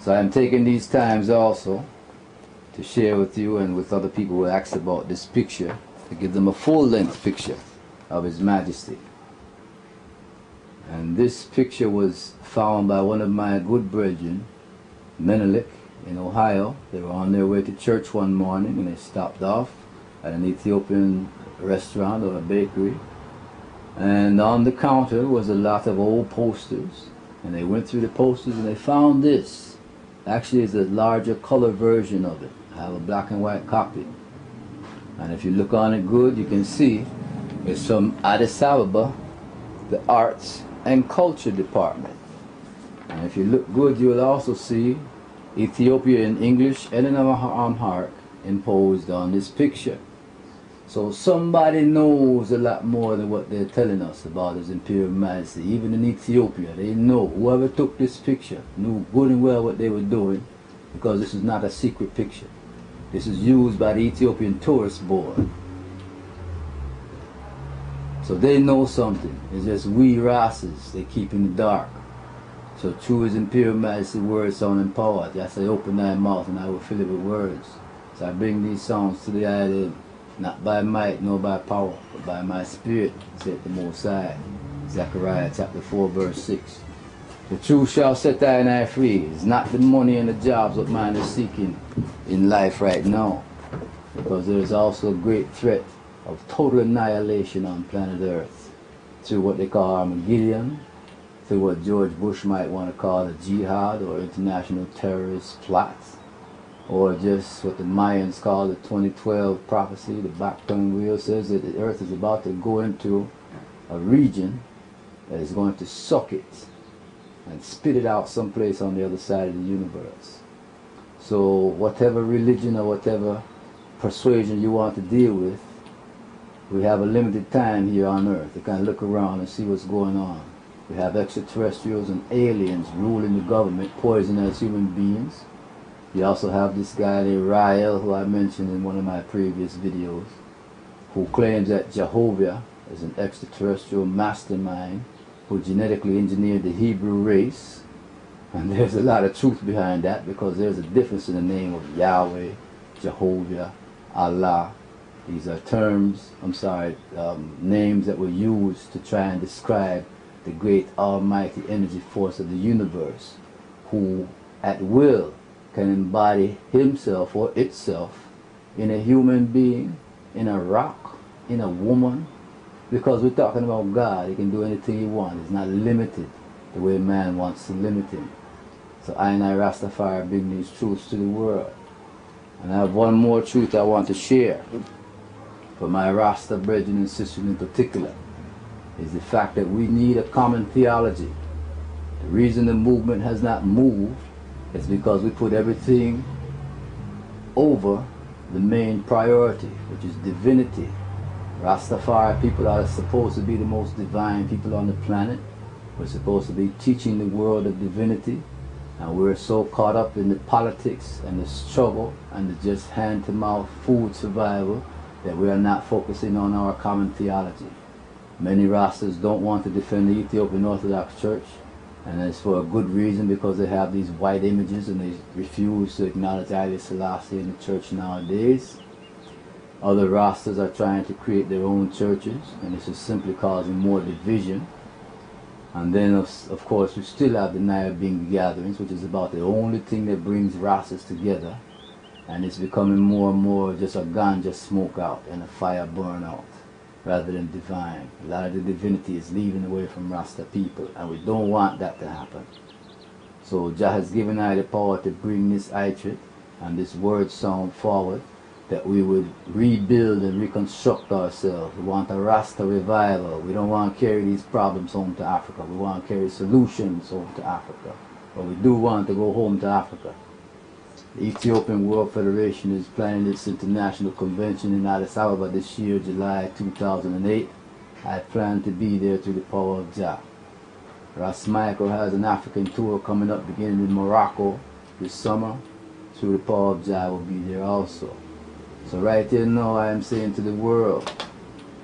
So I'm taking these times also to share with you and with other people who ask about this picture, to give them a full-length picture of His Majesty. And this picture was found by one of my good brethren, Menelik, in Ohio. They were on their way to church one morning and they stopped off at an Ethiopian restaurant or a bakery. And on the counter was a lot of old posters. And they went through the posters and they found this. Actually, it's a larger color version of it. I have a black and white copy. And if you look on it good, you can see it's from Addis Ababa, the Arts and Culture Department. And if you look good, you will also see Ethiopia in English and in Amharic imposed on this picture. So somebody knows a lot more than what they're telling us about His Imperial Majesty. Even in Ethiopia, they know. Whoever took this picture knew good and well what they were doing, because this is not a secret picture. This is used by the Ethiopian Tourist Board. So they know something. It's just we Rastas, they keep in the dark. So through His Imperial Majesty words sound empowered. I say, open thy mouth and I will fill it with words. So I bring these songs to the idea, not by might nor by power, but by my spirit, saith the Most High. Zechariah chapter 4 verse 6. The truth shall set thine and I free. It's not the money and the jobs what man is seeking in life right now. Because there is also a great threat of total annihilation on planet Earth through what they call Armageddon, through what George Bush might want to call a jihad or international terrorist plots, or just what the Mayans call the 2012 prophecy. The back-turn wheel says that the Earth is about to go into a region that is going to suck it and spit it out someplace on the other side of the universe. So whatever religion or whatever persuasion you want to deal with, we have a limited time here on Earth to kind of look around and see what's going on. We have extraterrestrials and aliens ruling the government, poisoning us human beings. You also have this guy named Rael, who I mentioned in one of my previous videos, who claims that Jehovah is an extraterrestrial mastermind who genetically engineered the Hebrew race. And there's a lot of truth behind that, because there's a difference in the name of Yahweh, Jehovah, Allah. These are terms, names that were used to try and describe the great almighty energy force of the universe, who at will can embody himself or itself in a human being, in a rock, in a woman. Because we're talking about God, He can do anything He wants. He's not limited the way man wants to limit Him. So I and I Rastafari bring these truths to the world. And I have one more truth I want to share for my Rasta brethren and sisters in particular, is the fact that we need a common theology. The reason the movement has not moved is because we put everything over the main priority, which is divinity. Rastafari people are supposed to be the most divine people on the planet. We're supposed to be teaching the world of divinity, and we're so caught up in the politics and the struggle and the just hand-to-mouth food survival that we are not focusing on our common theology. Many Rastas don't want to defend the Ethiopian Orthodox Church, and it's for a good reason, because they have these white images and they refuse to acknowledge Haile Selassie in the church nowadays. Other Rastas are trying to create their own churches, and this is simply causing more division. And then of course we still have the Nyabing gatherings, which is about the only thing that brings Rastas together, and it's becoming more and more just a ganja smoke out and a fire burn out, rather than divine. A lot of the divinity is leaving away from Rasta people, and we don't want that to happen. So Jah has given I the power to bring this hatred and this word sound forward, that we would rebuild and reconstruct ourselves. We want a Rasta revival. We don't want to carry these problems home to Africa. We want to carry solutions home to Africa. But we do want to go home to Africa. The Ethiopian World Federation is planning its international convention in Addis Ababa this year, July 2008. I plan to be there through the power of Jah. Ras Michael has an African tour coming up beginning in Morocco this summer. Through the power of Jah, I will be there also. So right here now I am saying to the world,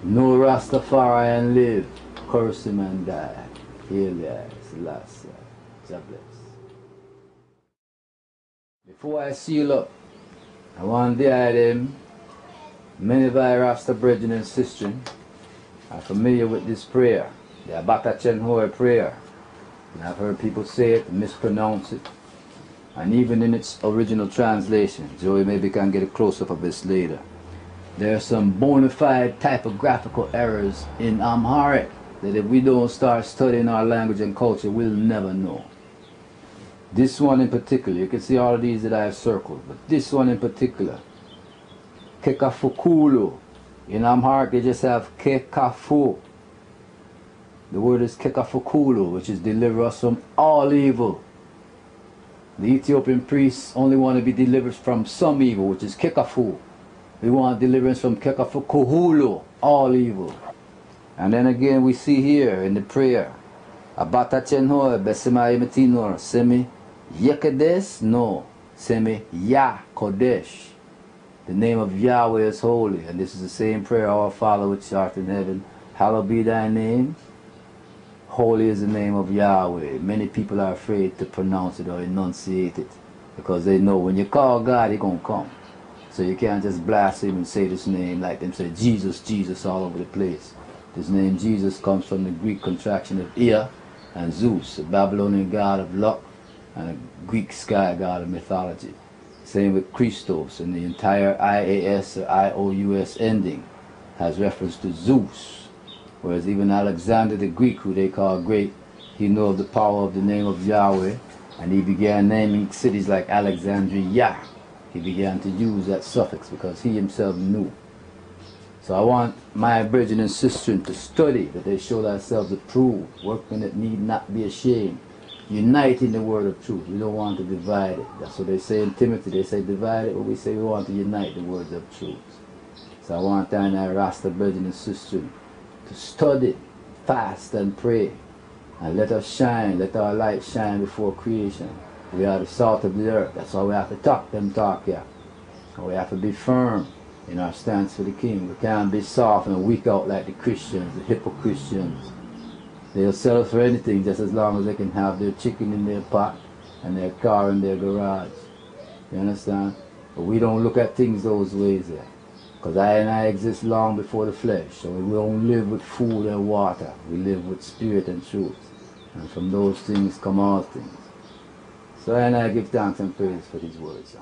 no Rastafari and live, curse him and die. Haile Selassie. God bless. Before I seal up, I want the item. Many of our Rasta brethren and sisters are familiar with this prayer, the Abata Chenhoe prayer. And I've heard people say it, mispronounce it, and even in its original translation, Joey maybe can get a close-up of this later, there are some bona fide typographical errors in Amharic that if we don't start studying our language and culture, we'll never know. This one in particular, you can see all of these that I have circled, but this one in particular, Kekafukulu. In Amharic, they just have Kekafu. The word is Kekafukulu, which is deliver us from all evil. The Ethiopian priests only want to be delivered from some evil, which is Kekafu. We want deliverance from Kekafukuhulu, all evil. And then again we see here in the prayer, Abata Chenhoe Besema Emetinor Semi Yekedes no Semi Ya Kodesh. The name of Yahweh is holy, and this is the same prayer, Our Father which art in heaven, hallowed be thy name. Holy is the name of Yahweh. Many people are afraid to pronounce it or enunciate it because they know when you call God, He's going to come. So you can't just blaspheme and say this name like them say Jesus, Jesus all over the place. This name Jesus comes from the Greek contraction of Ea and Zeus, a Babylonian god of luck and a Greek sky god of mythology. Same with Christos, and the entire IAS or IOUS ending has reference to Zeus. Whereas even Alexander the Greek, who they call great, he knew of the power of the name of Yahweh, and he began naming cities like Alexandria. He began to use that suffix because he himself knew. So I want my brethren and sisters to study, that they show themselves approved, workmen that need not be ashamed, unite in the word of truth. We don't want to divide it. That's what they say in Timothy. They say divide it, but we say we want to unite the words of truth. So I want our Rasta brethren and sisters to study, fast and pray, and let us shine, let our light shine before creation. We are the salt of the earth. That's why we have to talk them talk here. And we have to be firm in our stance for the King. We can't be soft and weak out like the Christians, the hypocristians. They'll settle for anything just as long as they can have their chicken in their pot and their car in their garage. You understand? But we don't look at things those ways there. Because I exist long before the flesh. So we don't live with food and water. We live with spirit and truth. And from those things come all things. So I give thanks and praise for these words.